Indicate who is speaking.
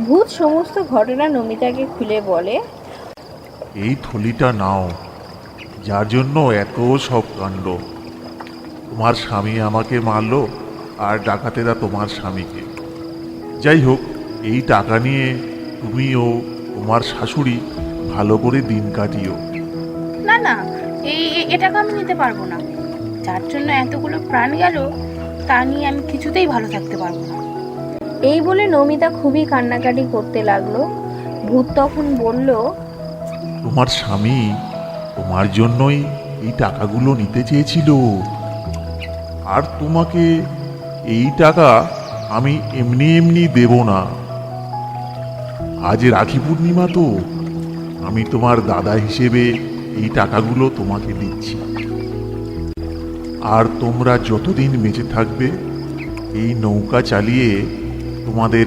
Speaker 1: ভূত সমস্ত ঘটনা নমিতাকে খুলে বলে।
Speaker 2: এই থলিটা নাও, যার জন্য এত সব কাণ্ড। তোমার স্বামী আমাকে মারলো, আর ডাকাতেরা তোমার স্বামীকে। যাই হোক, এই টাকা নিয়ে তুমি ও তোমার শাশুড়ি ভালো করে দিন কাটিও।
Speaker 3: না না, এটাকে আমি নিতে পারবো না। যার জন্য এতগুলো প্রাণ গেল, তা নিয়ে আমি কিছুতেই ভালো থাকতে পারবো না।
Speaker 1: এই বলে নমিতা খুবই কান্নাকাটি করতে লাগলো। ভূত তখন বলল,
Speaker 2: তোমার স্বামী তোমার জন্যই এই টাকাগুলো নিতে চেয়েছিল, আর তোমাকে এই টাকা আমি এমনি এমনি দেব না। আজ রাখি পূর্ণিমা তো, আমি তোমার দাদা হিসেবে এই টাকাগুলো তোমাকে দিচ্ছি। আর তোমরা যতদিন বেঁচে থাকবে এই নৌকা চালিয়ে তোমাদের